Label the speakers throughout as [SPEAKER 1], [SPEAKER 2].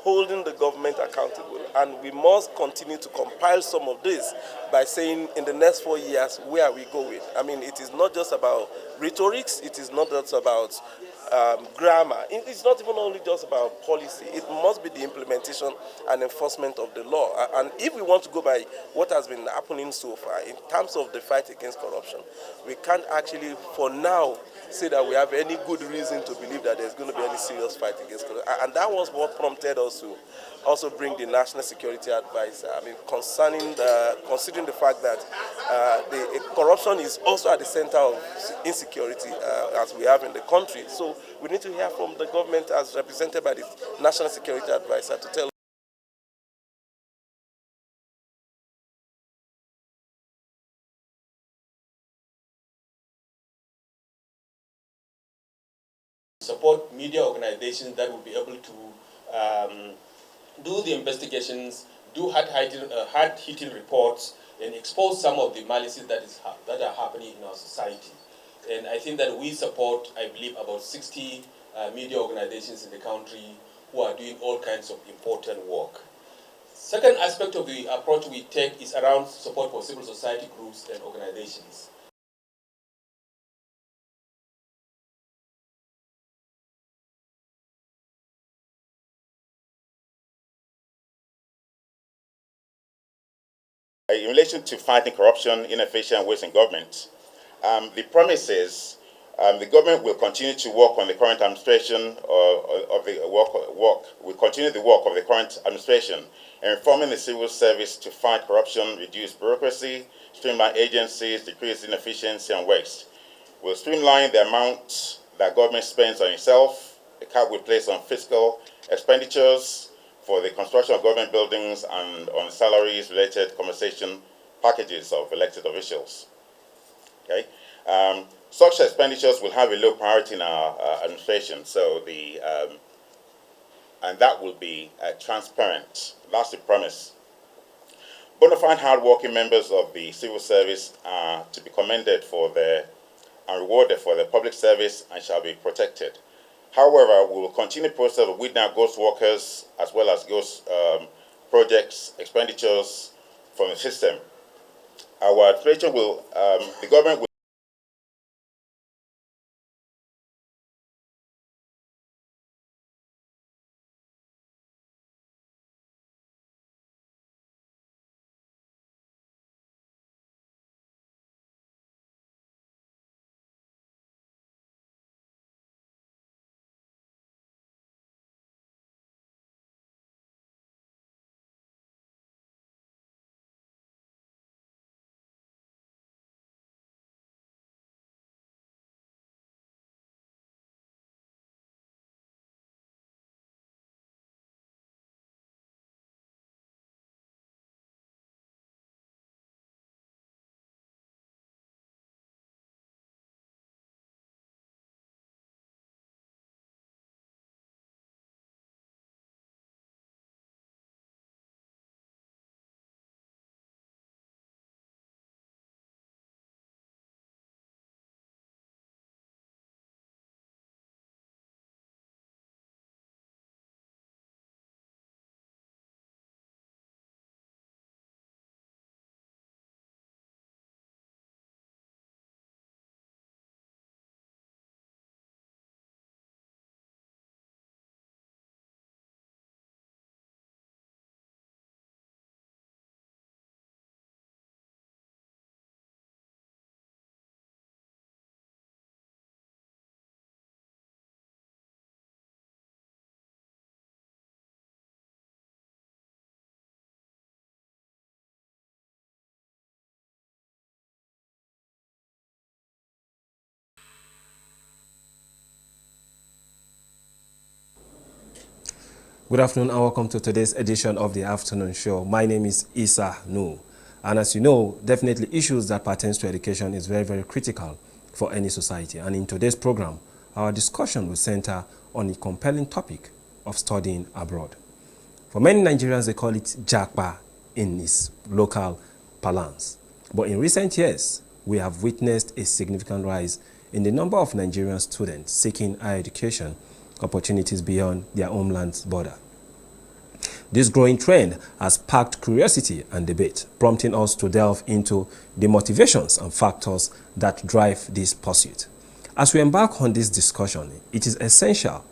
[SPEAKER 1] holding the government accountable, and we must continue to compile some of this by saying in the next 4 years, where are we going? I mean, it is not just about rhetorics, it is not just about grammar. It's not even only just about policy. It must be the implementation and enforcement of the law. And if we want to go by what has been happening so far in terms of the fight against corruption, we can't actually, for now, say that we have any good reason to believe that there's going to be any serious fight against corruption. And that was what prompted us to also bring the National Security Advisor. I mean, considering the fact that the corruption is also at the center of insecurity as we have in the country. So we need to hear from the government as represented by the National Security Advisor to tell
[SPEAKER 2] support media organizations that will be able to do the investigations, do hard-hitting reports, and expose some of the malices that are happening in our society. And I think that we support, I believe, about 60 media organizations in the country who are doing all kinds of important work. Second aspect of the approach we take is around support for civil society groups and organizations.
[SPEAKER 3] In relation to fighting corruption, inefficient waste in government, the promise is the government will continue to work on the current administration will continue the work of the current administration in reforming the civil service to fight corruption, reduce bureaucracy, streamline agencies, decrease inefficiency and waste. We'll streamline the amount that government spends on itself. The cap will place on fiscal expenditures for the construction of government buildings and on salaries related compensation packages of elected officials. Okay? Such expenditures will have a low priority in our administration, so and that will be transparent. That's the promise. Bona fide hard-working members of the civil service are to be commended and rewarded for their public service and shall be protected. However, we will continue the process of weeding out ghost workers as well as ghost projects, expenditures from the system. Our administration will, the government will
[SPEAKER 4] Good afternoon and welcome to today's edition of the Afternoon Show. My name is Isa Nu. And as you know, definitely issues that pertains to education is very, very critical for any society. And in today's program, our discussion will center on the compelling topic of studying abroad. For many Nigerians, they call it Japa in its local parlance. But in recent years, we have witnessed a significant rise in the number of Nigerian students seeking higher education opportunities beyond their homeland's border. This growing trend has sparked curiosity and debate, prompting us to delve into the motivations and factors that drive this pursuit. As we embark on this discussion, it is essential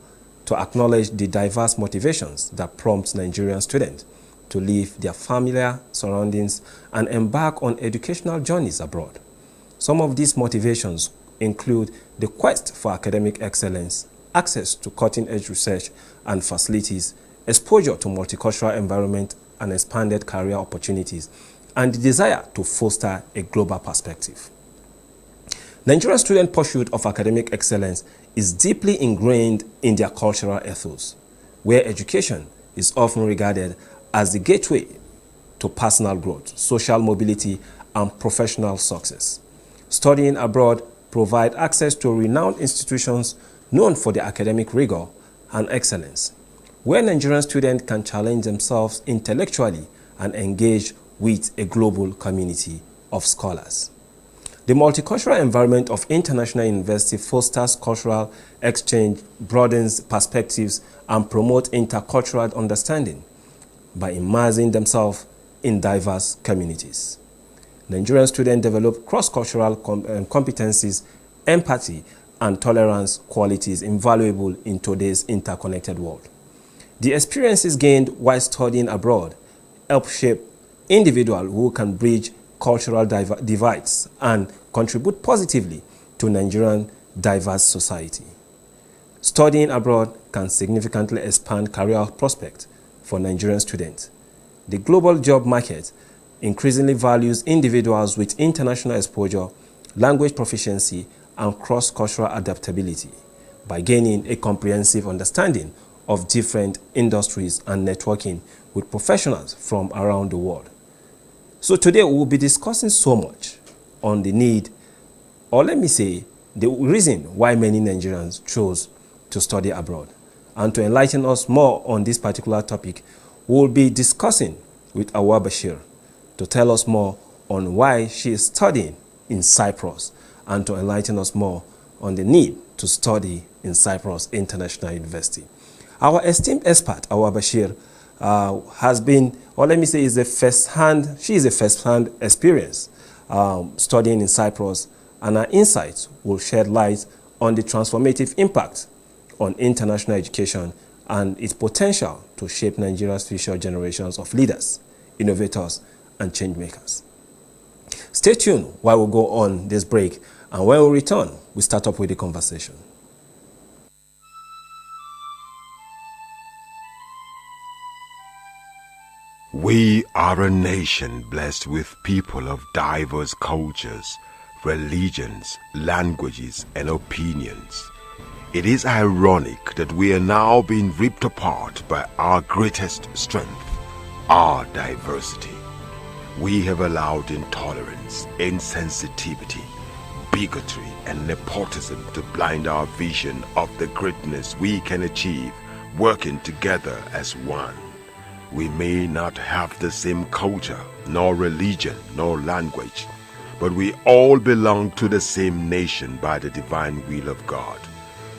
[SPEAKER 4] to acknowledge the diverse motivations that prompt Nigerian students to leave their familiar surroundings and embark on educational journeys abroad. Some of these motivations include the quest for academic excellence, access to cutting-edge research and facilities, exposure to multicultural environment and expanded career opportunities, and the desire to foster a global perspective. Nigerian student pursuit of academic excellence is deeply ingrained in their cultural ethos, where education is often regarded as the gateway to personal growth, social mobility, and professional success. Studying abroad provides access to renowned institutions known for their academic rigor and excellence, where Nigerian students can challenge themselves intellectually and engage with a global community of scholars. The multicultural environment of international university fosters cultural exchange, broadens perspectives, and promotes intercultural understanding by immersing themselves in diverse communities. Nigerian students develop cross-cultural competencies, empathy, and tolerance qualities invaluable in today's interconnected world. The experiences gained while studying abroad help shape individuals who can bridge cultural divides and contribute positively to Nigerian diverse society. Studying abroad can significantly expand career prospects for Nigerian students. The global job market increasingly values individuals with international exposure, language proficiency, and cross-cultural adaptability by gaining a comprehensive understanding of different industries and networking with professionals from around the world. So today we will be discussing so much on the need, or let me say, the reason why many Nigerians chose to study abroad. And to enlighten us more on this particular topic, we will be discussing with Awa Bashir to tell us more on why she is studying in Cyprus and to enlighten us more on the need to study in Cyprus International University. Our esteemed expert, Awa Bashir, has been, or let me say, she is a first-hand experience studying in Cyprus, and her insights will shed light on the transformative impact on international education and its potential to shape Nigeria's future generations of leaders, innovators, and change makers. Stay tuned while we go on this break, and when we return, we start up with the conversation.
[SPEAKER 5] We are a nation blessed with people of diverse cultures, religions, languages, and opinions. It is ironic that we are now being ripped apart by our greatest strength, our diversity. We have allowed intolerance, insensitivity, bigotry, and nepotism to blind our vision of the greatness we can achieve working together as one. We may not have the same culture, nor religion, nor language, but we all belong to the same nation by the divine will of God.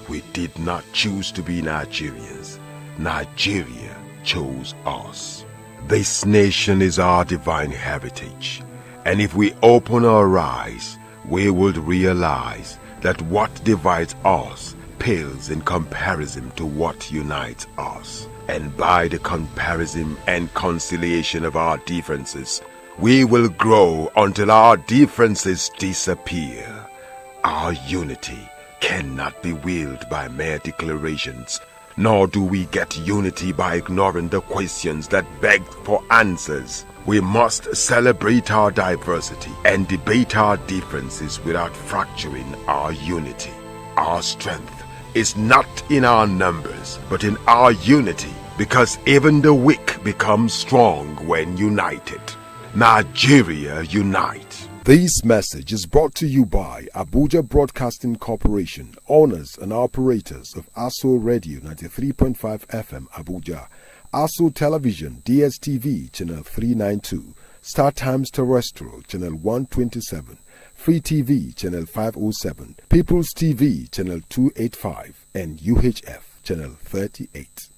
[SPEAKER 5] We did not choose to be Nigerians. Nigeria chose us. This nation is our divine heritage, and if we open our eyes, we would realize that what divides us pales in comparison to what unites us. And by the comparison and conciliation of our differences, we will grow until our differences disappear. Our unity cannot be willed by mere declarations, nor do we get unity by ignoring the questions that beg for answers. We must celebrate our diversity and debate our differences without fracturing our unity. Our strength is not in our numbers, but in our unity, because even the weak become strong when united. Nigeria unite.
[SPEAKER 6] This message is brought to you by Abuja Broadcasting Corporation, owners and operators of ASO Radio 93.5 FM Abuja, ASO Television DSTV Channel 392, Star Times Terrestrial Channel 127, Free TV Channel 507, People's TV Channel 285, and UHF Channel 38.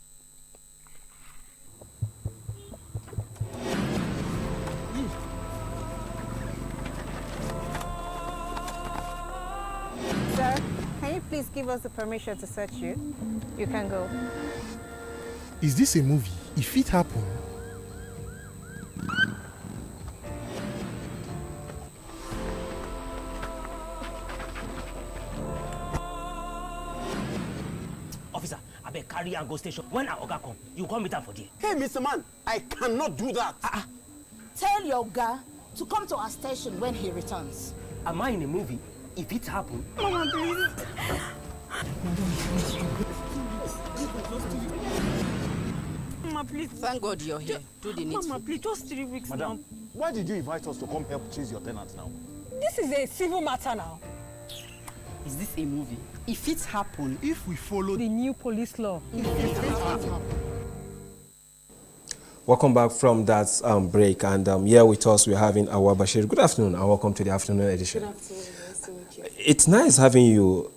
[SPEAKER 7] Can you please give us the permission to search you? You can go.
[SPEAKER 8] Is this a movie? If it happened.
[SPEAKER 9] Officer, I beg carry and go station. When our Oga come, you come meet her for there.
[SPEAKER 10] Hey, Mr. Man, I cannot do that.
[SPEAKER 11] Tell your guy to come to our station when he returns.
[SPEAKER 9] Am I in a movie? If it happen,
[SPEAKER 11] Mama, please.
[SPEAKER 7] Mama, please.
[SPEAKER 11] Thank God you're here. Do the needful.
[SPEAKER 7] Mama, please, just 3 weeks now.
[SPEAKER 10] Madam, why did you invite us to come help chase your tenant now?
[SPEAKER 7] This is a civil matter now.
[SPEAKER 11] Is this a movie? If it happen,
[SPEAKER 8] If we follow
[SPEAKER 7] The new police law.
[SPEAKER 4] Welcome back from that break, and here with us we're having Awa Bashir. Good afternoon and welcome to the afternoon edition.
[SPEAKER 12] Good afternoon, nice to meet you.
[SPEAKER 4] It's nice having you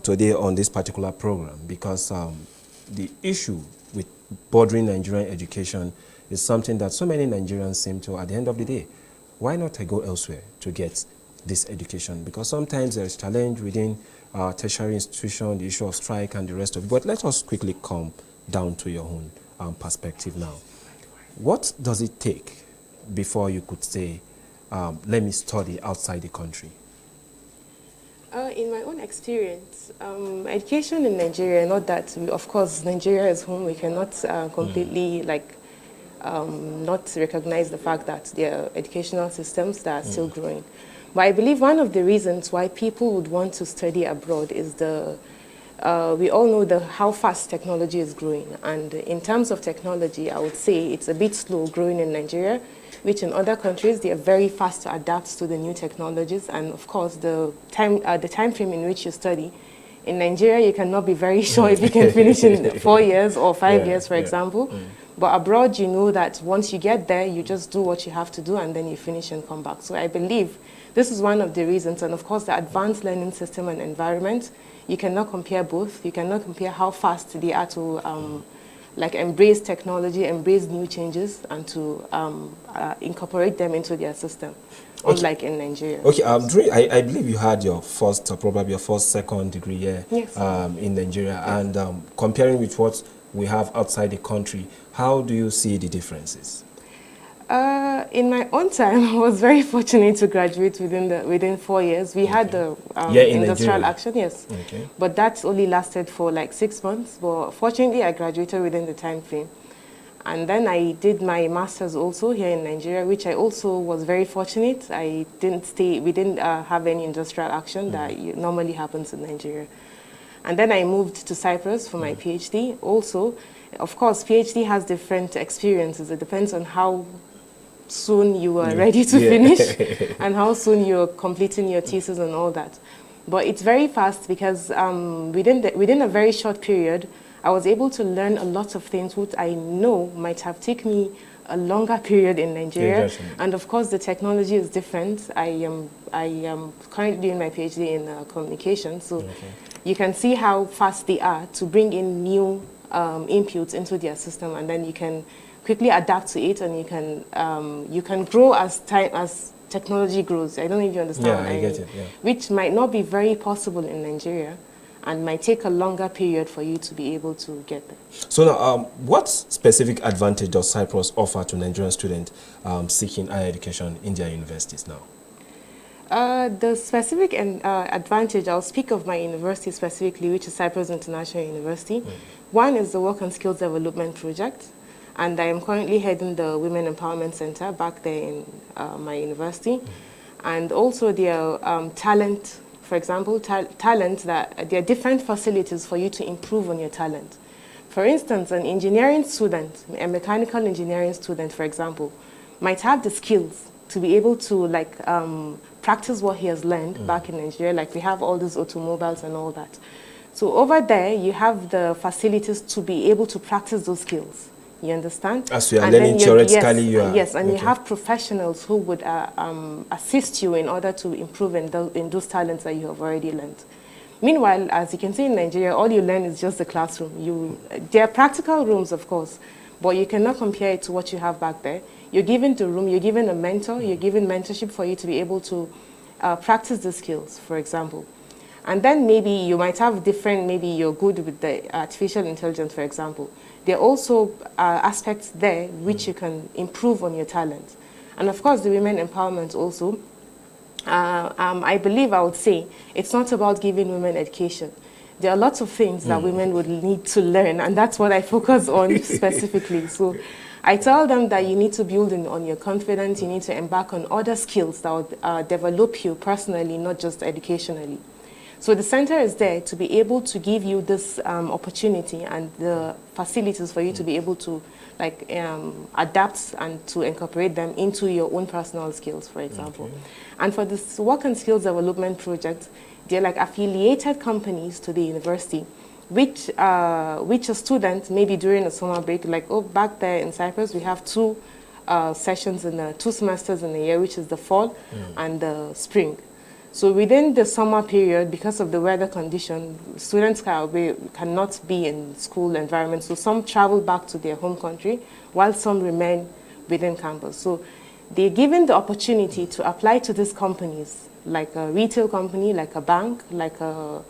[SPEAKER 4] today on this particular program because the issue with bordering Nigerian education is something that so many Nigerians seem to, at the end of the day, why not I go elsewhere to get this education? Because sometimes there is challenge within tertiary institution, the issue of strike and the rest of it. But let us quickly come down to your own perspective now. What does it take before you could say, let me study outside the country?
[SPEAKER 12] In my own experience, education in Nigeria, not that, of course, Nigeria is home. We cannot completely, not recognize the fact that there are educational systems that are still growing. But I believe one of the reasons why people would want to study abroad is we all know how fast technology is growing. And in terms of technology, I would say it's a bit slow growing in Nigeria, which in other countries, they are very fast to adapt to the new technologies. And of course, the time frame in which you study. In Nigeria, you cannot be very sure if you can finish in 4 years or 5 years, for example. But abroad, you know that once you get there, you just do what you have to do, and then you finish and come back. So I believe this is one of the reasons. And of course, the advanced learning system and environment, you cannot compare both. You cannot compare how fast they are to embrace technology, embrace new changes, and to incorporate them into their system, unlike in Nigeria.
[SPEAKER 4] Okay, I believe you had your first, probably your first, second degree here in Nigeria. Yes. And comparing with what we have outside the country, how do you see the differences?
[SPEAKER 12] In my own time, I was very fortunate to graduate within 4 years. We had the industrial action, yes. Okay. But that only lasted for like 6 months. But fortunately, I graduated within the time frame. And then I did my master's also here in Nigeria, which I also was very fortunate. We didn't have any industrial action that normally happens in Nigeria. And then I moved to Cyprus for my PhD. Also, of course, PhD has different experiences. It depends on how soon you are ready to finish and how soon you're completing your thesis and all that. But it's very fast because within a very short period, I was able to learn a lot of things which I know might have taken me a longer period in Nigeria. And of course, the technology is different. I am currently doing my PhD in communication, so you can see how fast they are to bring in new inputs into their system, and then you can quickly adapt to it, and you can grow as technology grows. I don't know if you understand what I mean. Get it, which might not be very possible in Nigeria, and might take a longer period for you to be able to get there.
[SPEAKER 4] So now, what specific advantage does Cyprus offer to Nigerian students seeking higher education in their universities now?
[SPEAKER 12] The specific advantage, I'll speak of my university specifically, which is Cyprus International University. One is the Work and Skills Development Project. And I am currently heading the Women Empowerment Center back there in my university. And also there are talent, for example, talent that there are different facilities for you to improve on your talent. For instance, an engineering student, a mechanical engineering student, for example, might have the skills to be able to practice what he has learned back in Nigeria. Like we have all these automobiles and all that. So over there, you have the facilities to be able to practice those skills. You understand?
[SPEAKER 4] As you are learning theoretically, you are...
[SPEAKER 12] Yes, and you have professionals who would assist you in order to improve in those talents that you have already learned. Meanwhile, as you can see in Nigeria, all you learn is just the classroom. There are practical rooms, of course, but you cannot compare it to what you have back there. You're given the room, you're given a mentor, you're given mentorship for you to be able to practice the skills, for example. And then maybe you might have different, maybe you're good with the artificial intelligence, for example. There are also aspects there which you can improve on your talent. And of course, the women empowerment also, I believe I would say, it's not about giving women education. There are lots of things that women would need to learn, and that's what I focus on specifically. So I tell them that you need to build on your confidence, you need to embark on other skills that will develop you personally, not just educationally. So the center is there to be able to give you this opportunity and the facilities for you to be able to adapt and to incorporate them into your own personal skills, for example. Okay. And for this work and skills development project, they're like affiliated companies to the university, which a student, maybe during a summer break, like, oh, back there in Cyprus, we have two sessions in 2 semesters in a year, which is the fall and the spring. So within the summer period, because of the weather condition, students cannot be in school environment. So some travel back to their home country, while some remain within campus. So they're given the opportunity to apply to these companies, like a retail company, like a bank, like a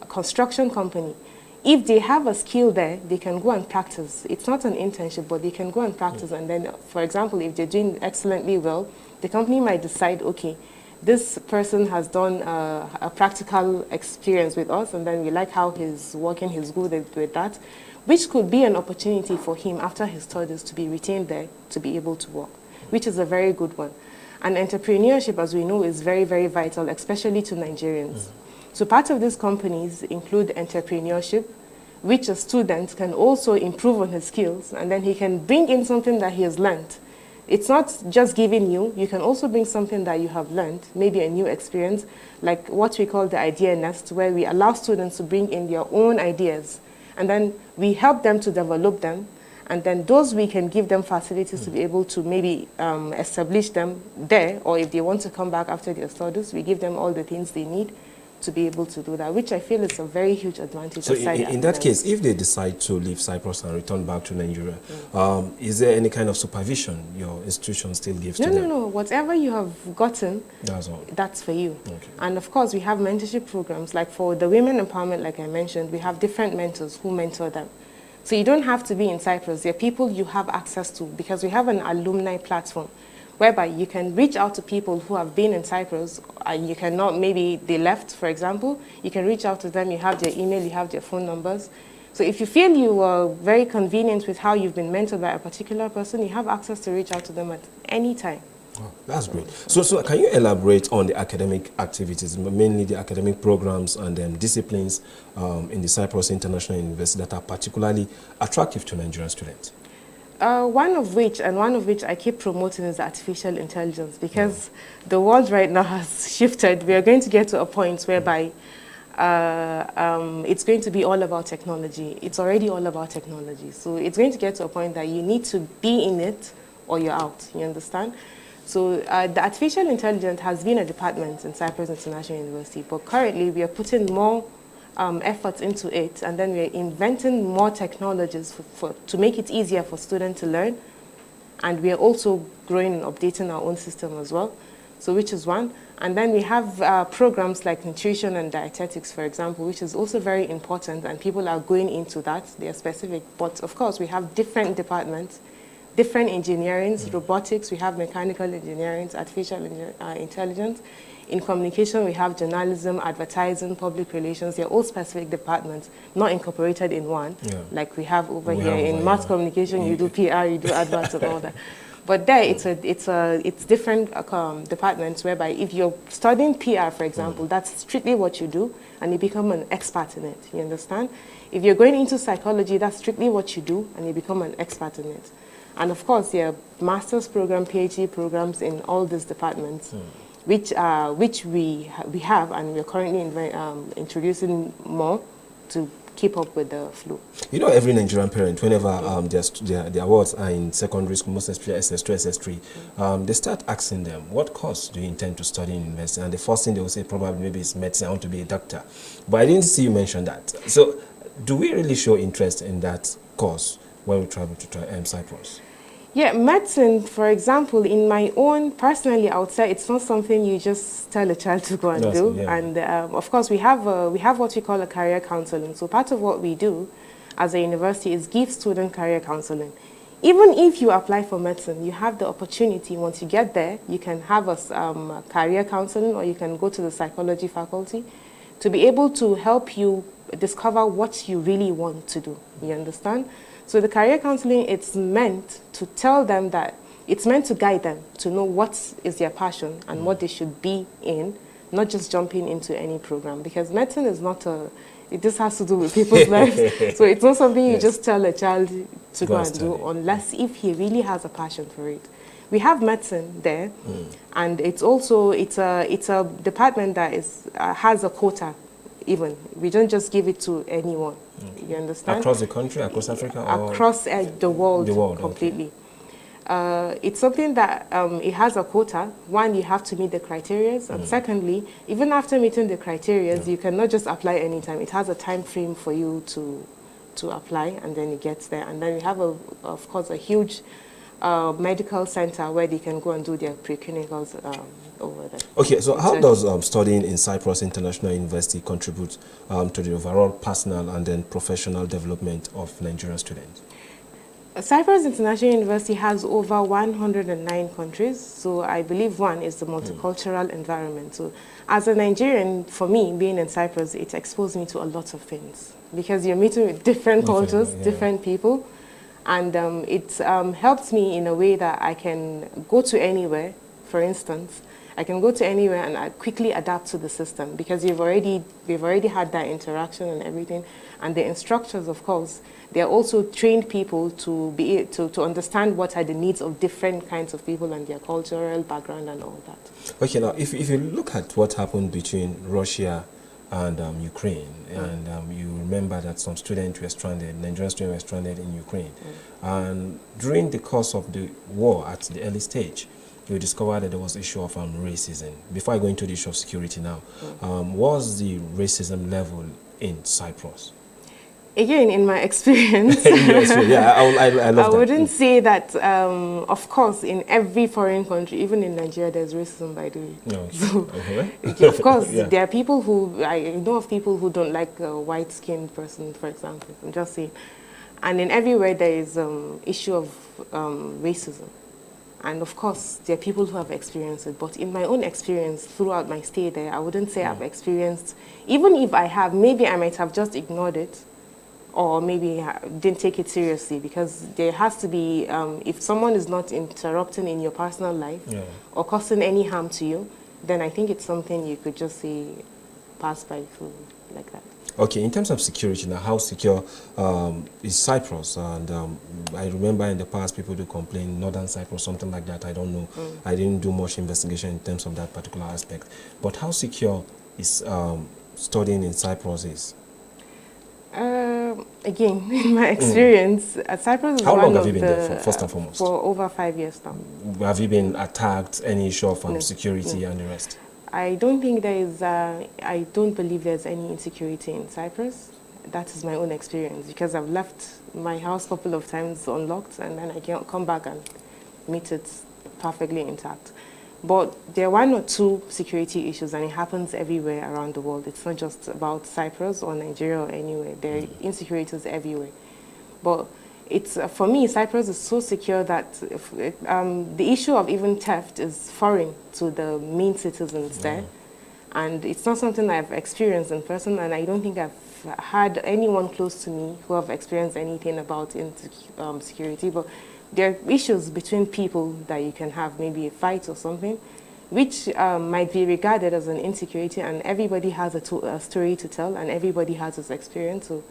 [SPEAKER 12] construction company. If they have a skill there, they can go and practice. It's not an internship, but they can go and practice. And then, for example, if they're doing excellently well, the company might decide, okay, this person has done a practical experience with us, and then we like how he's working, he's good with that, which could be an opportunity for him after his studies to be retained there, to be able to work, which is a very good one. And entrepreneurship, as we know, is very, very vital, especially to Nigerians. So part of these companies include entrepreneurship, which a student can also improve on his skills, and then he can bring in something that he has learned. It's not just giving you can also bring something that you have learned, maybe a new experience, like what we call the idea nest, where we allow students to bring in their own ideas, and then we help them to develop them, and then those we can give them facilities to be able to maybe establish them there, or if they want to come back after their studies, we give them all the things they need to be able to do that, which I feel is a very huge advantage.
[SPEAKER 4] So in that case, if they decide to leave Cyprus and return back to Nigeria, is there any kind of supervision your institution still gives to them?
[SPEAKER 12] No. Whatever you have gotten, that's for you.
[SPEAKER 4] Okay.
[SPEAKER 12] And of course, we have mentorship programs. Like for the women empowerment, like I mentioned, we have different mentors who mentor them. So you don't have to be in Cyprus. There are people you have access to, because we have an alumni platform whereby you can reach out to people who have been in Cyprus and you cannot, maybe they left, for example, you can reach out to them, you have their email, you have their phone numbers. So if you feel you are very convenient with how you've been mentored by a particular person, you have access to reach out to them at any time.
[SPEAKER 4] Oh, that's great. So can you elaborate on the academic activities, mainly the academic programs and disciplines in the Cyprus International University that are particularly attractive to Nigerian students?
[SPEAKER 12] One of which I keep promoting is artificial intelligence, because the world right now has shifted. We are going to get to a point whereby it's going to be all about technology. It's already all about technology. So it's going to get to a point that you need to be in it or you're out, you understand? So the artificial intelligence has been a department in Cyprus International University, but currently we are putting more efforts into it, and then we're inventing more technologies to make it easier for students to learn, and we are also growing and updating our own system as well, so which is one. And then we have programs like nutrition and dietetics, for example, which is also very important, and people are going into that. They are specific, but of course we have different departments, different engineerings, robotics, we have mechanical engineering, artificial intelligence. In communication, we have journalism, advertising, public relations. They're all specific departments, not incorporated in one, like we have over here. In mass communication, you do PR, you do adverts and all that. But there, it's different departments whereby if you're studying PR, for example, that's strictly what you do, and you become an expert in it, you understand? If you're going into psychology, that's strictly what you do, and you become an expert in it. And of course, there are master's program, PhD programs in all these departments. Which we have, and we're currently introducing more to keep up with the flow.
[SPEAKER 4] You know, every Nigerian parent, whenever their awards are in secondary school, most especially SS2, SS3, they start asking them, what course do you intend to study in university? And the first thing they will say probably maybe is medicine, I want to be a doctor. But I didn't see you mention that. So do we really show interest in that course when we travel to Cyprus?
[SPEAKER 12] Yeah, medicine, for example, in my own, personally, I would say it's not something you just tell a child to go and do. Yeah. And of course, we have what we call a career counseling. So part of what we do as a university is give student career counseling. Even if you apply for medicine, you have the opportunity, once you get there, you can have a career counseling, or you can go to the psychology faculty to be able to help you discover what you really want to do. You understand? So the career counseling, it's meant to tell them that, it's meant to guide them to know what is their passion and what they should be in, not just jumping into any program. Because medicine is not this has to do with people's lives. So it's not something you just tell a child to go and do, unless if he really has a passion for it. We have medicine there, and it's also, it's a department that has a quota. Even we don't just give it to anyone. You understand?
[SPEAKER 4] Across the country, across Africa, or
[SPEAKER 12] across the world completely. Okay. It's something that it has a quota. One, you have to meet the criteria, and secondly, even after meeting the criteria, you cannot just apply anytime. It has a time frame for you to apply, and then it gets there. And then we have, of course, a huge medical center where they can go and do their pre-clinicals over there.
[SPEAKER 4] Okay, so how does studying in Cyprus International University contribute to the overall personal and then professional development of Nigerian students?
[SPEAKER 12] Cyprus International University has over 109 countries, so I believe one is the multicultural environment. So as a Nigerian, for me, being in Cyprus, it exposed me to a lot of things, because you're meeting with different cultures, different people, and it helps me in a way that I can go to anywhere. For instance, I can go to anywhere and I quickly adapt to the system, because we've already had that interaction and everything. And the instructors, of course, they're also trained people to understand what are the needs of different kinds of people and their cultural background and all that.
[SPEAKER 4] Okay, now if you look at what happened between Russia and Ukraine, and you remember that some students were stranded, Nigerian students were stranded in Ukraine, and during the course of the war at the early stage, you discovered that there was issue of racism. Before I go into the issue of security now, what's the racism level in Cyprus?
[SPEAKER 12] Again, in my experience,
[SPEAKER 4] I love
[SPEAKER 12] I wouldn't say that, of course, in every foreign country, even in Nigeria, there's racism, by the way. No. So, of course, there are people who, I know of people who don't like a white-skinned person, for example, I'm just saying. And in everywhere, there is issue of racism. And of course, there are people who have experienced it. But in my own experience, throughout my stay there, I wouldn't say I've experienced, even if I have, maybe I might have just ignored it, or maybe didn't take it seriously, because there has to be, if someone is not interrupting in your personal life or causing any harm to you, then I think it's something you could just say, pass by through like that.
[SPEAKER 4] Okay, in terms of security now, how secure is Cyprus? And I remember in the past people do complain, Northern Cyprus, something like that, I don't know. I didn't do much investigation in terms of that particular aspect. But how secure is studying in Cyprus is?
[SPEAKER 12] Again, in my experience, Cyprus is
[SPEAKER 4] How
[SPEAKER 12] one
[SPEAKER 4] long have
[SPEAKER 12] of
[SPEAKER 4] you been there, first and foremost?
[SPEAKER 12] For over 5 years now.
[SPEAKER 4] Have you been attacked, any issue of security and the rest?
[SPEAKER 12] I don't think there is, I don't believe there's any insecurity in Cyprus. That is my own experience, because I've left my house a couple of times unlocked, and then I can come back and meet it perfectly intact. But there are one or two security issues, and it happens everywhere around the world. It's not just about Cyprus or Nigeria or anywhere. There are insecurities everywhere. But it's, for me, Cyprus is so secure that the issue of even theft is foreign to the main citizens there. And it's not something I've experienced in person, and I don't think I've had anyone close to me who have experienced anything about security. But there are issues between people that you can have, maybe a fight or something, which might be regarded as an insecurity, and everybody has a story to tell, and everybody has his experience. So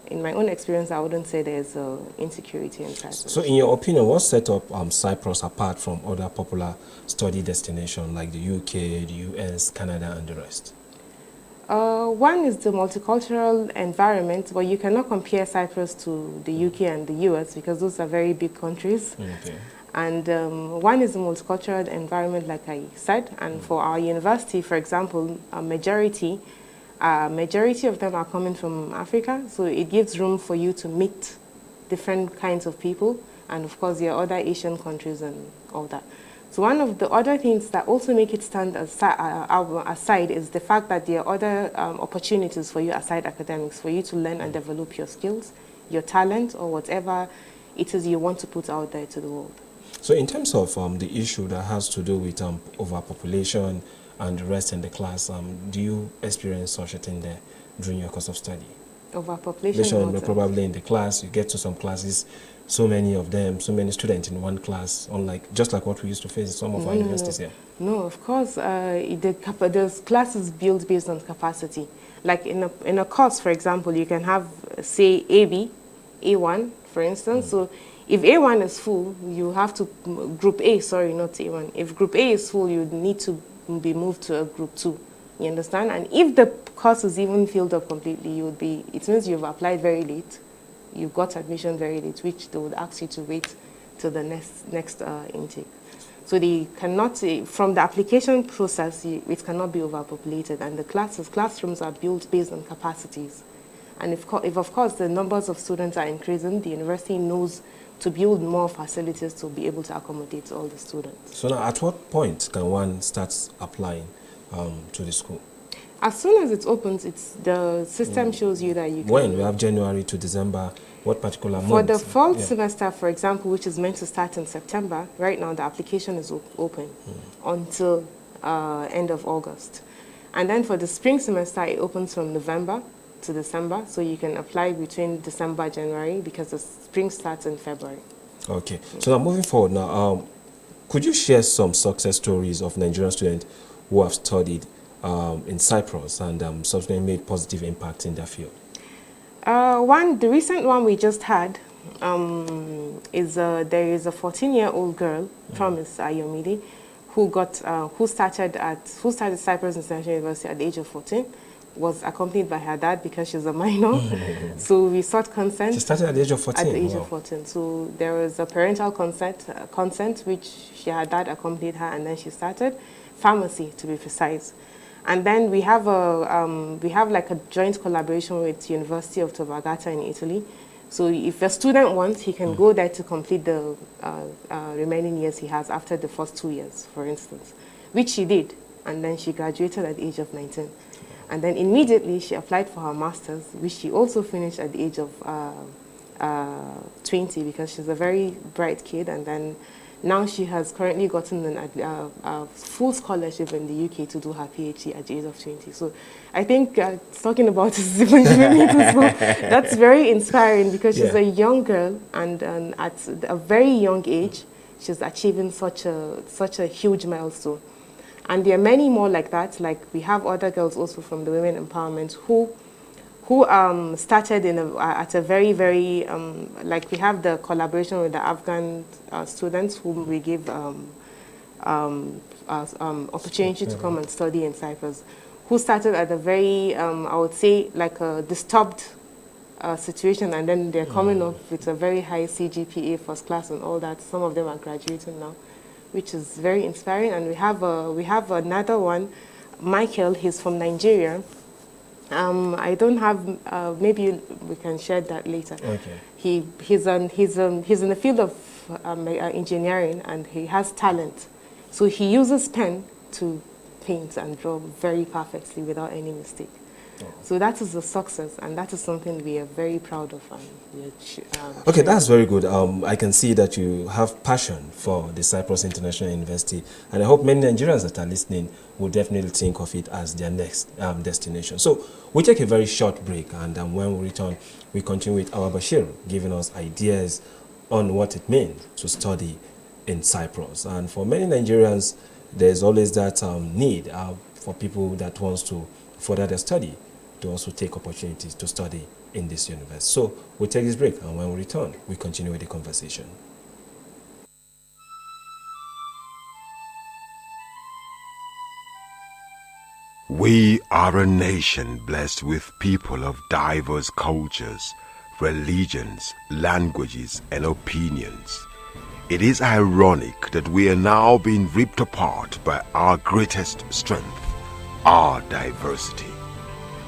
[SPEAKER 12] in my own experience, I wouldn't say there's insecurity in Cyprus.
[SPEAKER 4] So in your opinion, what set up Cyprus apart from other popular study destinations like the UK, the US, Canada, and the rest?
[SPEAKER 12] One is the multicultural environment, but you cannot compare Cyprus to the UK and the US, because those are very big countries. Okay. And one is the multicultural environment, like I said, and for our university, for example, a majority of them are coming from Africa, so it gives room for you to meet different kinds of people And of course, there are other Asian countries and all that. So one of the other things that also make it stand aside is the fact that there are other opportunities for you aside academics, for you to learn and develop your skills, your talent, or whatever it is you want to put out there to the world.
[SPEAKER 4] So in terms of the issue that has to do with overpopulation and the rest in the class, do you experience such a thing there during your course of study?
[SPEAKER 12] Overpopulation?
[SPEAKER 4] Probably in the class, you get to some classes, so many of them, so many students in one class, just like what we used to face in some of our universities here.
[SPEAKER 12] No, of course, the classes built based on capacity. Like in a course, for example, you can have, say, AB, A1, for instance. So if A1 is full, you have to, Group A, sorry, not A1. If Group A is full, you need to be moved to a Group 2. You understand? And if the course is even filled up completely, it means you've applied very late. You've got admission very late, which they would ask you to wait till the next intake. So they cannot, from the application process, it cannot be overpopulated. And the classrooms are built based on capacities. And if of course the numbers of students are increasing, the university knows to build more facilities to be able to accommodate all the students.
[SPEAKER 4] So now, at what point can one start applying to the school?
[SPEAKER 12] As soon as it opens, the system shows you that you can...
[SPEAKER 4] When? We have January to December. What particular month?
[SPEAKER 12] For the fall semester, for example, which is meant to start in September, right now the application is open until end of August. And then for the spring semester, it opens from November to December, so you can apply between December and January because the spring starts in February.
[SPEAKER 4] Okay, so now moving forward now, could you share some success stories of Nigerian students who have studied in Cyprus and subsequently made positive impact in their field?
[SPEAKER 12] The recent one we just had is there is a 14-year-old girl, Promise Ayomide, who started Cyprus International University at the age of 14. Was accompanied by her dad because she's a minor. So we sought consent.
[SPEAKER 4] She started at the age of 14?
[SPEAKER 12] At the age of 14. So there was a parental consent which her dad accompanied her, and then she started pharmacy, to be precise. And then we have like a joint collaboration with University of Tor Vergata in Italy. So if a student wants, he can go there to complete the remaining years he has after the first 2 years, for instance, which she did. And then she graduated at the age of 19. And then immediately she applied for her master's, which she also finished at the age of 20 because she's a very bright kid. And then now she has currently gotten a full scholarship in the UK to do her PhD at the age of 20. So I think talking about this even that's very inspiring because she's a young girl and at a very young age, she's achieving such a huge milestone. And there are many more like that. Like we have other girls also from the Women Empowerment who started at a very, very, like we have the collaboration with the Afghan students whom we give opportunity to come and study in Cyprus, who started at a very, I would say, like a disturbed situation, and then they're coming up with a very high CGPA, first class and all that. Some of them are graduating now, which is very inspiring. And we have another one, Michael. He's from Nigeria. I don't have. Maybe we can share that later.
[SPEAKER 4] Okay.
[SPEAKER 12] He's in the field of engineering, and he has talent. So he uses pen to paint and draw very perfectly without any mistake. So that is a success, and that is something we are very proud of.
[SPEAKER 4] Okay, that's very good. I can see that you have passion for the Cyprus International University, and I hope many Nigerians that are listening will definitely think of it as their next destination. So we take a very short break, and when we return, we continue with our Bashir, giving us ideas on what it means to study in Cyprus. And for many Nigerians, there's always that need for people that wants to further their study to also take opportunities to study in this university. So we'll take this break, and when we return, we continue with the conversation.
[SPEAKER 5] We are a nation blessed with people of diverse cultures, religions, languages, and opinions. It is ironic that we are now being ripped apart by our greatest strength, our diversity.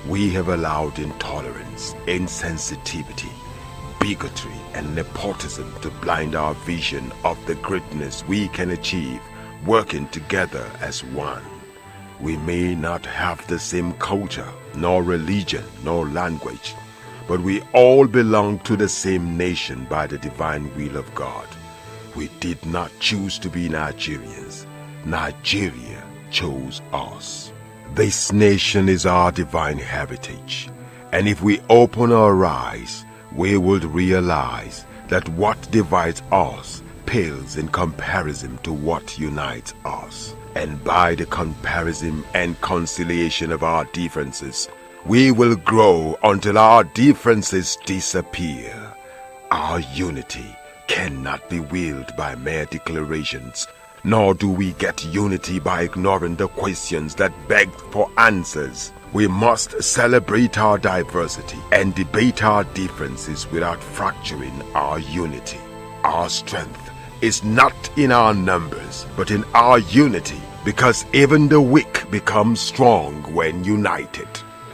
[SPEAKER 5] We have allowed intolerance, insensitivity, bigotry and nepotism to blind our vision of the greatness we can achieve working together as one. We may not have the same culture, nor religion, nor language, but we all belong to the same nation by the divine will of God. We did not choose to be Nigerians. Nigeria chose us. This nation is our divine heritage, and if we open our eyes, we will realize that what divides us pales in comparison to what unites us. And by the comparison and conciliation of our differences, we will grow until our differences disappear. Our unity cannot be willed by mere declarations, nor do we get unity by ignoring the questions that beg for answers. We must celebrate our diversity and debate our differences without fracturing our unity. Our strength is not in our numbers, but in our unity, because even the weak become strong when united.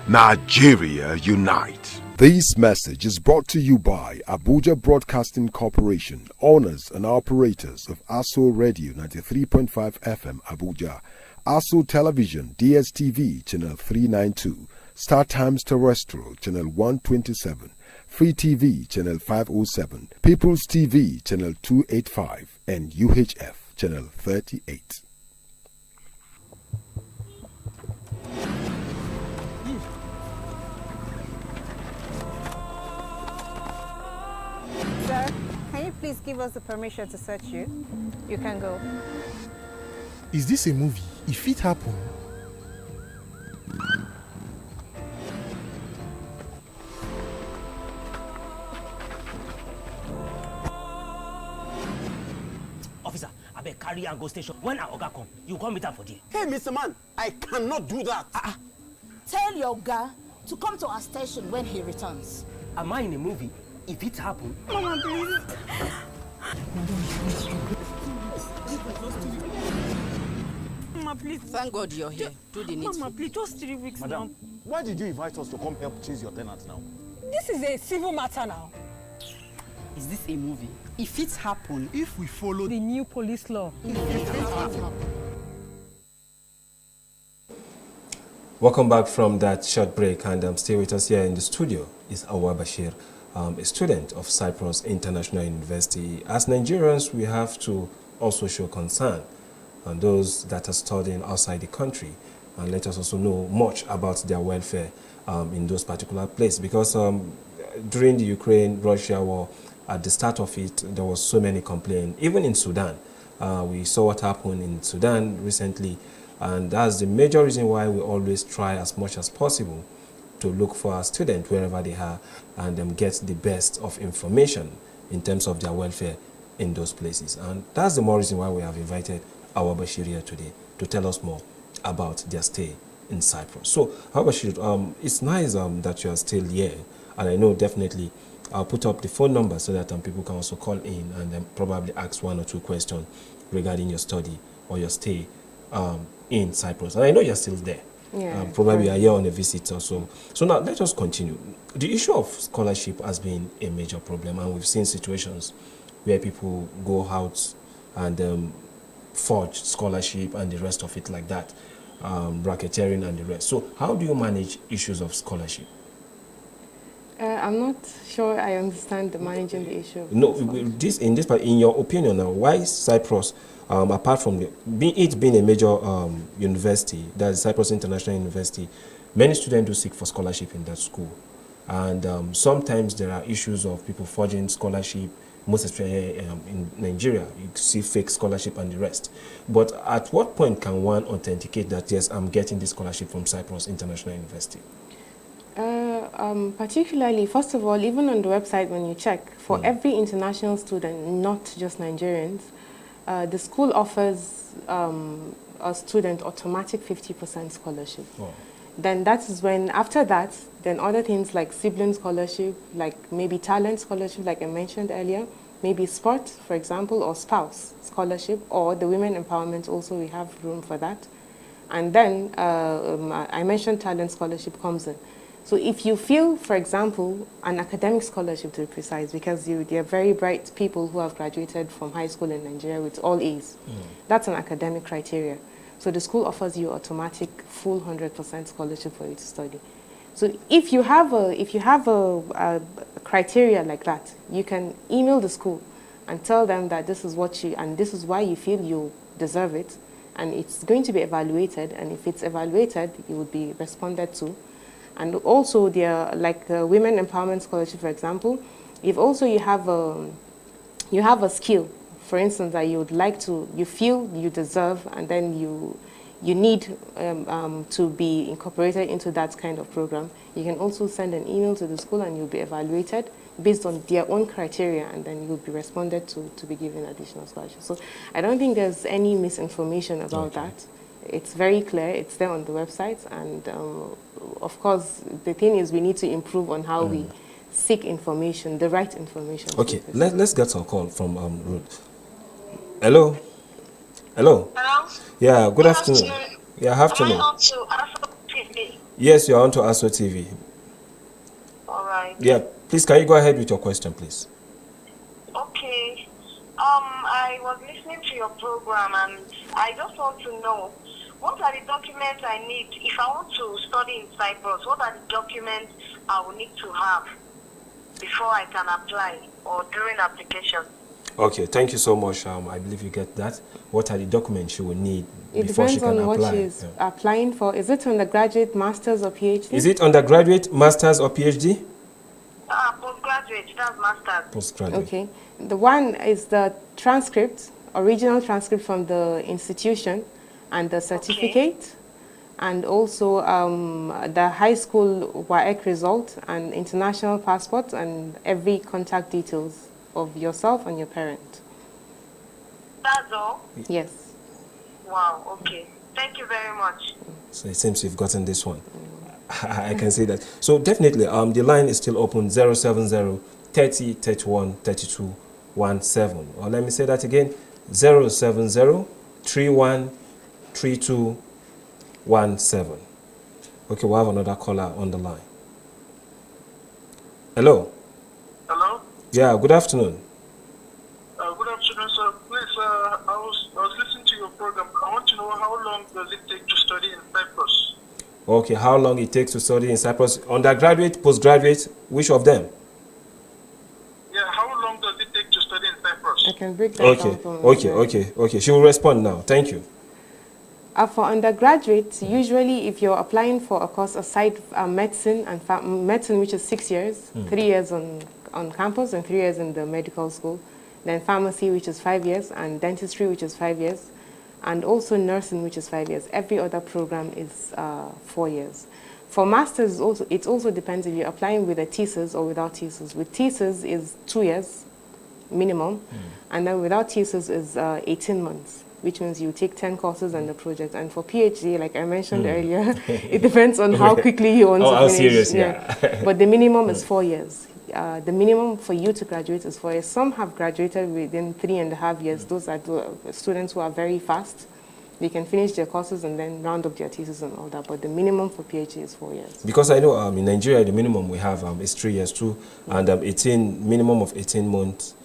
[SPEAKER 5] Nigeria unite.
[SPEAKER 6] This message is brought to you by Abuja Broadcasting Corporation, owners and operators of ASO Radio 93.5 FM Abuja, ASO Television DSTV Channel 392, Star Times Terrestrial Channel 127, Free TV Channel 507, People's TV Channel 285, and UHF Channel 38.
[SPEAKER 7] Sir, can you please give us the permission to search you? You can go.
[SPEAKER 8] Is this a movie? If it happen.
[SPEAKER 9] Officer, I beg carry and go station. When our Oga come, you come meet am for there.
[SPEAKER 10] Hey, Mr. Man, I cannot do that.
[SPEAKER 11] Tell your guy to come to our station when he returns.
[SPEAKER 9] Am I in a movie? If it happen,
[SPEAKER 11] Mama, please.
[SPEAKER 13] Mama, please.
[SPEAKER 14] Thank God you're here. Do the needful.
[SPEAKER 13] Mama, please, just 3 weeks
[SPEAKER 10] Madam,
[SPEAKER 13] now.
[SPEAKER 10] why did you invite us to come help chase your tenant now?
[SPEAKER 13] This is a civil matter now.
[SPEAKER 14] Is this a movie? If it happen,
[SPEAKER 8] If we follow
[SPEAKER 13] The new police law.
[SPEAKER 4] Welcome back from that short break, and still with us here in the studio is Awa Bashir, a student of Cyprus International University. As Nigerians, we have to also show concern on those that are studying outside the country, and let us also know much about their welfare in those particular places, because during the Ukraine-Russia war, at the start of it, there was so many complaints. Even in Sudan, we saw what happened in Sudan recently, and that's the major reason why we always try as much as possible to look for our students wherever they are and get the best of information in terms of their welfare in those places. And that's the more reason why we have invited our Bashir here today to tell us more about their stay in Cyprus. So, Awa Bashir, it's nice that you are still here, and I know definitely I'll put up the phone number so that people can also call in and then probably ask 1 or 2 questions regarding your study or your stay in Cyprus. And I know you're still there.
[SPEAKER 12] Yeah,
[SPEAKER 4] probably you are here on a visit also. So now let us continue. The issue of scholarship has been a major problem, and we've seen situations where people go out and forge scholarship and the rest of it like that, racketeering and the rest. So how do you manage issues of scholarship?
[SPEAKER 12] I'm not sure I understand the managing the issue.
[SPEAKER 4] No, in your opinion now, why Cyprus, apart from it being a major university, that's Cyprus International University, many students do seek for scholarship in that school, and sometimes there are issues of people forging scholarship. Most especially in Nigeria, you see fake scholarship and the rest. But at what point can one authenticate that, yes, I'm getting this scholarship from Cyprus International University?
[SPEAKER 12] Particularly, first of all, even on the website when you check, for every international student, not just Nigerians, the school offers a student automatic 50% scholarship.
[SPEAKER 4] Oh.
[SPEAKER 12] Then that is when, after that, then other things like sibling scholarship, like maybe talent scholarship, like I mentioned earlier, maybe sport, for example, or spouse scholarship, or the women empowerment also, we have room for that. And then I mentioned talent scholarship comes in. So if you feel, for example, an academic scholarship to be precise, because they're very bright people who have graduated from high school in Nigeria with all A's, that's an academic criteria. So the school offers you automatic full 100% scholarship for you to study. So if you have a criteria like that, you can email the school and tell them that this is what this is why you feel you deserve it, and it's going to be evaluated, and if it's evaluated, you would be responded to. And also, there are like Women Empowerment Scholarship, for example. If also you have a skill, for instance, that you would like to, you feel you deserve, and then you need to be incorporated into that kind of program, you can also send an email to the school, and you'll be evaluated based on their own criteria, and then you'll be responded to be given additional scholarship. So I don't think there's any misinformation about that. It's very clear. It's there on the website, and of course, the thing is we need to improve on how we seek information, the right information.
[SPEAKER 4] Okay, let's get a call from Ruth. Hello? Hello?
[SPEAKER 15] Hello?
[SPEAKER 4] Yeah, good afternoon. Yeah, afternoon.
[SPEAKER 15] Am I on to ASO TV?
[SPEAKER 4] Yes, you're on to ASO TV.
[SPEAKER 15] All right.
[SPEAKER 4] Yeah, please, can you go ahead with your question, please?
[SPEAKER 15] Okay. I was listening to your program, and I just want to know, what are the documents I need if I want to study in Cyprus? What are the documents I will need to have before I can apply or during application?
[SPEAKER 4] Okay, thank you so much. I believe you get that. What are the documents she will need before she can apply?
[SPEAKER 12] It depends on what she's applying for. Is it undergraduate, master's, or PhD?
[SPEAKER 4] Is it undergraduate, master's, or PhD?
[SPEAKER 15] Postgraduate, that's master's.
[SPEAKER 4] Postgraduate.
[SPEAKER 12] Okay. The one is the transcript, original transcript from the institution, and the certificate, and also the high school WAEC result, and international passport, and every contact details of yourself and your parent.
[SPEAKER 15] That's all?
[SPEAKER 12] Yes.
[SPEAKER 15] Wow, okay. Thank you very much.
[SPEAKER 4] So it seems you've gotten this one. I can see that. So definitely, the line is still open, 070 30 31 32 17. Or let me say that again, 070 31 32 17. Okay, we'll have another caller on the line. Hello?
[SPEAKER 16] Hello?
[SPEAKER 4] Yeah, good afternoon.
[SPEAKER 16] Good afternoon, sir. Please, I was listening to your program. I want to know, how long does it take to study in Cyprus?
[SPEAKER 4] Okay, how long it takes to study in Cyprus? Undergraduate, postgraduate, which of them?
[SPEAKER 16] Yeah, how long does it take to study in Cyprus?
[SPEAKER 12] I can break that down.
[SPEAKER 4] Okay. She will respond now. Thank you.
[SPEAKER 12] For undergraduates, usually if you're applying for a course aside medicine, and medicine, which is 6 years, 3 years on campus and 3 years in the medical school, then pharmacy, which is 5 years, and dentistry, which is 5 years, and also nursing, which is 5 years. Every other program is 4 years. For masters, it also depends if you're applying with a thesis or without thesis. With thesis is 2 years minimum, and then without thesis is 18 months. Which means you take 10 courses and the project. And for PhD, like I mentioned earlier, it depends on how quickly you want to finish.
[SPEAKER 4] Serious, yeah.
[SPEAKER 12] But the minimum is 4 years. The minimum for you to graduate is 4 years. Some have graduated within 3.5 years. Those are the students who are very fast. They can finish their courses and then round up their thesis and all that. But the minimum for PhD is 4 years.
[SPEAKER 4] Because I know in Nigeria, the minimum we have is 3 years too, and minimum of 18 months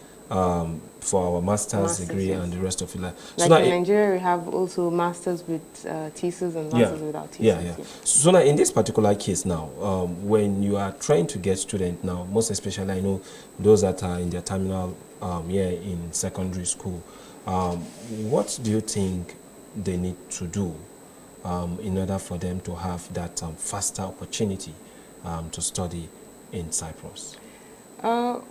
[SPEAKER 4] for our master's degree, yes. And the rest of it.
[SPEAKER 12] So like in Nigeria, we have also masters with thesis and masters without thesis.
[SPEAKER 4] Yeah. So now, in this particular case now, when you are trying to get students now, most especially I know those that are in their terminal year in secondary school, what do you think they need to do in order for them to have that faster opportunity to study in Cyprus?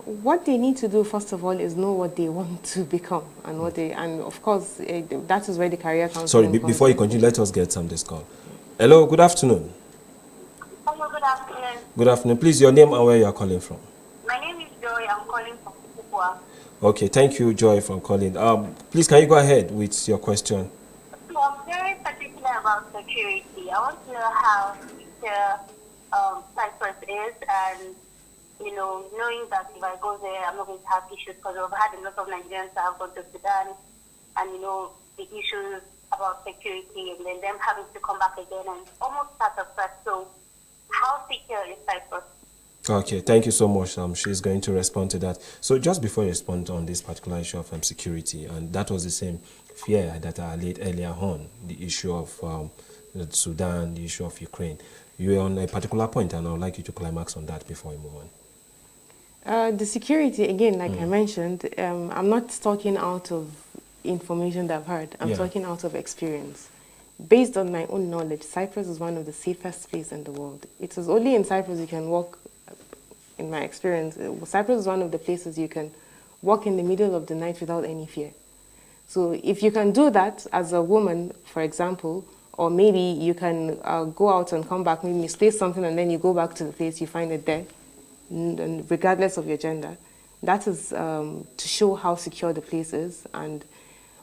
[SPEAKER 12] What they need to do, first of all, is know what they want to become, and and of course, that is where the career counseling.
[SPEAKER 4] Sorry, before you continue, let us get this call. Hello, good afternoon.
[SPEAKER 15] Hello, good afternoon.
[SPEAKER 4] Good afternoon. Please, your name and where you are calling from.
[SPEAKER 15] My name is Joy. I'm calling from Kukua.
[SPEAKER 4] Okay, thank you, Joy, for calling. Please, can you go ahead with your question?
[SPEAKER 15] So I'm very particular about security. I want to know how secure Cyprus is, and knowing that if I go there, I'm not going to have issues, because I've had a lot of Nigerians that have gone to Sudan, and the issues about security, and then them having to come back again and almost start afresh. So how secure here in Cyprus.
[SPEAKER 4] Okay, thank you so much. She's going to respond to that. So just before you respond on this particular issue of security, and that was the same fear that I laid earlier on, the issue of Sudan, the issue of Ukraine. You were on a particular point, and I would like you to climax on that before we move on.
[SPEAKER 12] The security, again, like I mentioned, I'm not talking out of information that I've heard. I'm talking out of experience. Based on my own knowledge, Cyprus is one of the safest places in the world. It is only in Cyprus you can walk, in my experience, Cyprus is one of the places you can walk in the middle of the night without any fear. So if you can do that as a woman, for example, or maybe you can go out and come back, maybe misplace something and then you go back to the place, you find it there, regardless of your gender. That is to show how secure the place is. And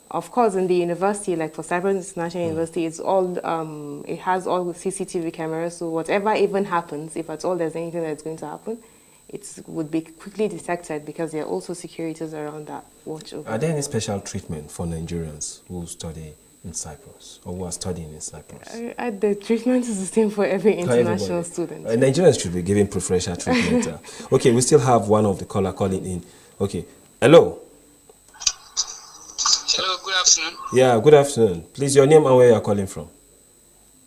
[SPEAKER 12] of course, in the university, like for Cyprus International University, it's all it has all the CCTV cameras. So whatever even happens, if at all there's anything that's going to happen, it would be quickly detected because there are also securities around that watch over.
[SPEAKER 4] Are there any special treatment for Nigerians who study in Cyprus or who are studying in Cyprus?
[SPEAKER 12] The treatment is the same for every international student.
[SPEAKER 4] Nigerians should be given preferential treatment. Okay, we still have one of the caller calling in. Okay, hello.
[SPEAKER 17] Hello, good afternoon.
[SPEAKER 4] Yeah, good afternoon. Please, your name and where you are calling from.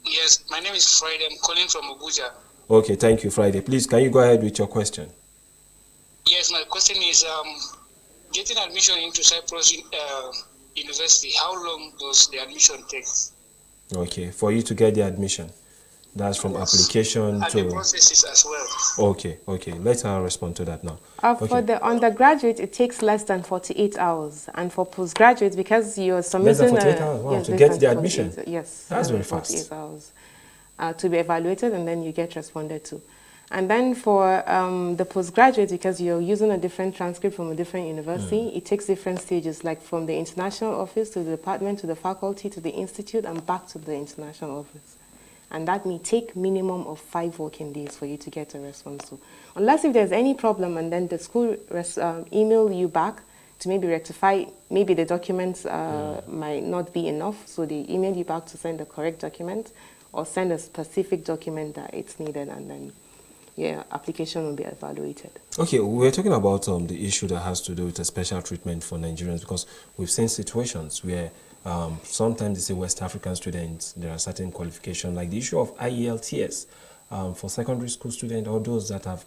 [SPEAKER 17] Yes, my name is Friday. I'm calling from Abuja.
[SPEAKER 4] Okay, thank you, Friday. Please, can you go ahead with your question?
[SPEAKER 17] Yes, my question is getting admission into Cyprus University, how long does the admission take?
[SPEAKER 4] Okay, for you to get the admission. That's from application
[SPEAKER 17] and
[SPEAKER 4] to...
[SPEAKER 17] the processes as well.
[SPEAKER 4] Okay, let her respond to that now.
[SPEAKER 12] For the undergraduate, it takes less than 48 hours. And for postgraduate, because you're submitting...
[SPEAKER 4] Less than 48 hours? Wow, to get the admission?
[SPEAKER 12] Yes.
[SPEAKER 4] That's very fast.
[SPEAKER 12] 48 hours to be evaluated, and then you get responded to. And then for the postgraduate, because you're using a different transcript from a different university, it takes different stages, like from the international office to the department, to the faculty, to the institute, and back to the international office. And that may take minimum of 5 working days for you to get a response to. Unless if there's any problem and then the school email you back to maybe rectify, maybe the documents might not be enough, so they email you back to send the correct document or send a specific document that it's needed, and then application will be evaluated. Okay,
[SPEAKER 4] we're talking about the issue that has to do with the special treatment for Nigerians, because we've seen situations where sometimes they say West African students, there are certain qualifications, like the issue of IELTS for secondary school students or those that have,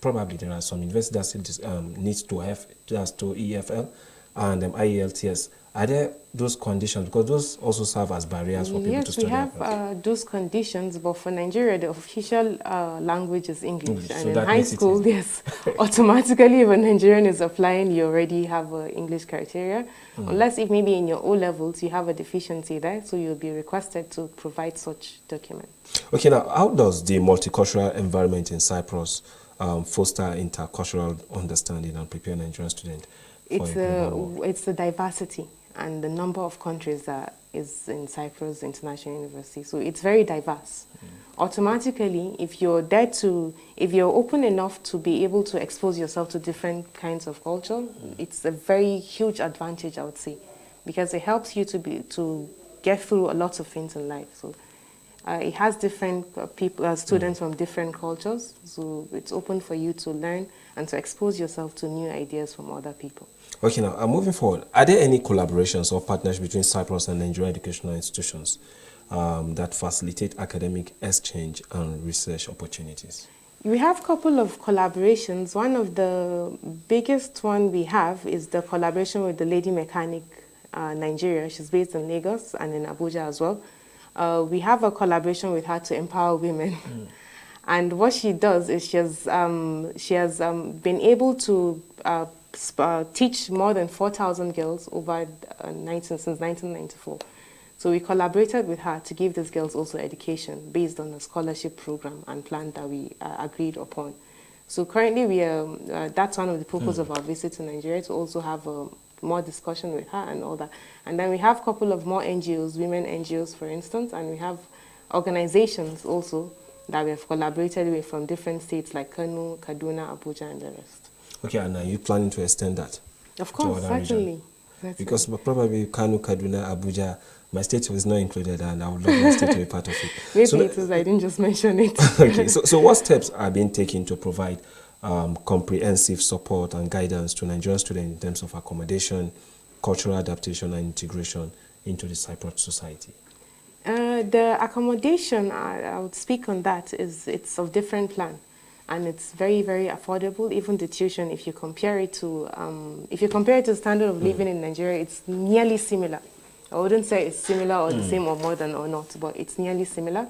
[SPEAKER 4] probably there are some universities that needs to have just to EFL and IELTS. Are there those conditions? Because those also serve as barriers for people to study.
[SPEAKER 12] Yes, we have those conditions, but for Nigeria, the official language is English. And
[SPEAKER 4] so
[SPEAKER 12] in high school, yes, automatically when Nigerian is applying, you already have English criteria. Unless if maybe in your O-levels, you have a deficiency there, so you'll be requested to provide such document.
[SPEAKER 4] Okay, now, how does the multicultural environment in Cyprus foster intercultural understanding and prepare Nigerian students?
[SPEAKER 12] It's the diversity and the number of countries that is in Cyprus International University. So it's very diverse. Automatically, if you're open enough to be able to expose yourself to different kinds of culture, it's a very huge advantage, I would say, because it helps you to get through a lot of things in life. So it has different students from different cultures, so it's open for you to learn and to expose yourself to new ideas from other people.
[SPEAKER 4] Okay, now moving forward, are there any collaborations or partnerships between Cyprus and Nigerian educational institutions that facilitate academic exchange and research opportunities?
[SPEAKER 12] We have a couple of collaborations. One of the biggest one we have is the collaboration with the Lady Mechanic Nigeria. She's based in Lagos and in Abuja as well. We have a collaboration with her to empower women. And what she does is she has been able to teach more than 4,000 girls over since 1994. So we collaborated with her to give these girls also education based on a scholarship program and plan that we agreed upon. So currently that's one of the purposes of our visit to Nigeria, to also have more discussion with her and all that. And then we have a couple of more NGOs, women NGOs for instance, and we have organizations also that we have collaborated with from different states like Kano, Kaduna, Abuja, and the rest.
[SPEAKER 4] Okay, and are you planning to extend that?
[SPEAKER 12] Of course, certainly.
[SPEAKER 4] because probably Kano, Kaduna, Abuja, my state was not included, and I would love my state to be part of it.
[SPEAKER 12] Maybe so it is, I didn't just mention it.
[SPEAKER 4] Okay, so what steps are being taken to provide comprehensive support and guidance to Nigerian students in terms of accommodation, cultural adaptation, and integration into the Cyprus society?
[SPEAKER 12] The accommodation, I would speak on that, it's of different plan. And it's very, very affordable. Even the tuition, if you compare it to the standard of living in Nigeria, it's nearly similar. I wouldn't say it's similar or the same or more than or not, but it's nearly similar,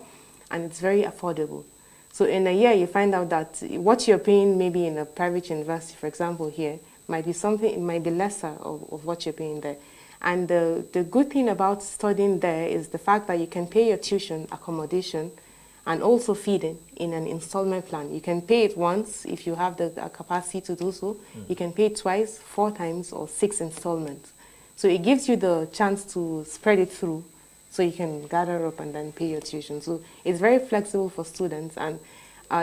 [SPEAKER 12] and it's very affordable. So in a year, you find out that what you're paying maybe in a private university, for example, here, might be something, it might be lesser of what you're paying there. And the good thing about studying there is the fact that you can pay your tuition, accommodation, and also feeding in an installment plan. You can pay it once if you have the capacity to do so. You can pay it twice, 4 times, or 6 installments. So it gives you the chance to spread it through so you can gather up and then pay your tuition. So it's very flexible for students. And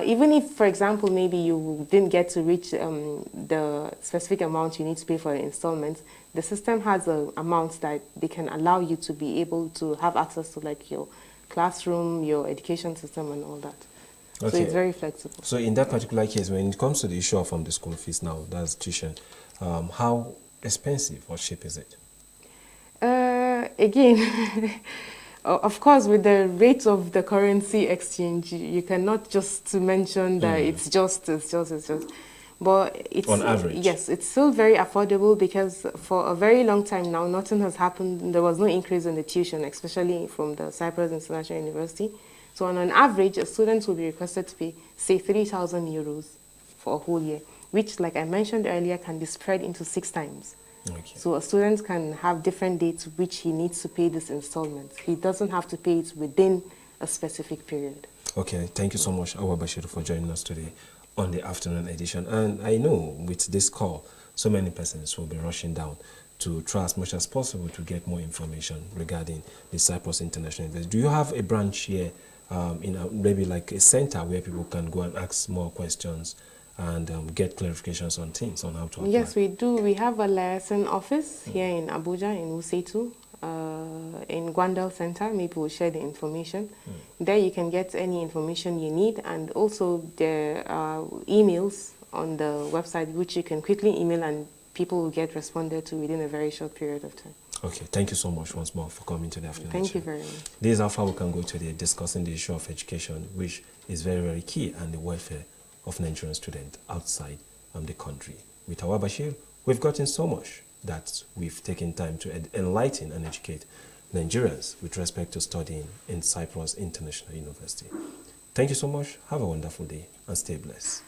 [SPEAKER 12] even if, for example, maybe you didn't get to reach the specific amount you need to pay for installments, the system has an amount that they can allow you to be able to have access to, like your classroom, your education system, and all that. Okay. So it's very flexible.
[SPEAKER 4] So in that particular case, when it comes to the issue from the school fees now, that's tuition, how expensive or cheap is it?
[SPEAKER 12] Again, of course, with the rate of the currency exchange, you cannot just mention that it's just. But it's,
[SPEAKER 4] on average,
[SPEAKER 12] yes, it's still very affordable because for a very long time now, nothing has happened. There was no increase in the tuition, especially from the Cyprus International University. So on an average, a student will be requested to pay, say, 3,000 euros for a whole year, which, like I mentioned earlier, can be spread into 6 times. Okay. So a student can have different dates which he needs to pay this installment. He doesn't have to pay it within a specific period.
[SPEAKER 4] Okay, thank you so much, Awa Bashiru, for joining us today on the afternoon edition. And I know with this call, so many persons will be rushing down to try as much as possible to get more information regarding the Cyprus International University. Do you have a branch here, maybe like a center where people can go and ask more questions and get clarifications on things, on how to apply?
[SPEAKER 12] Yes, we do. We have a liaison office here in Abuja, in Usetu, in Gwandal Center. Maybe we'll share the information. There you can get any information you need, and also there are emails on the website which you can quickly email and people will get responded to within a very short period of time.
[SPEAKER 4] Okay, thank you so much once more for coming to the afternoon.
[SPEAKER 12] Thank you very much.
[SPEAKER 4] This is how far we can go today, discussing the issue of education, which is very, very key, and the welfare of Nigerian students outside the country. With Awa Bashir, we've gotten so much that we've taken time to enlighten and educate Nigerians with respect to studying in Cyprus International University. Thank you so much. Have a wonderful day and stay blessed.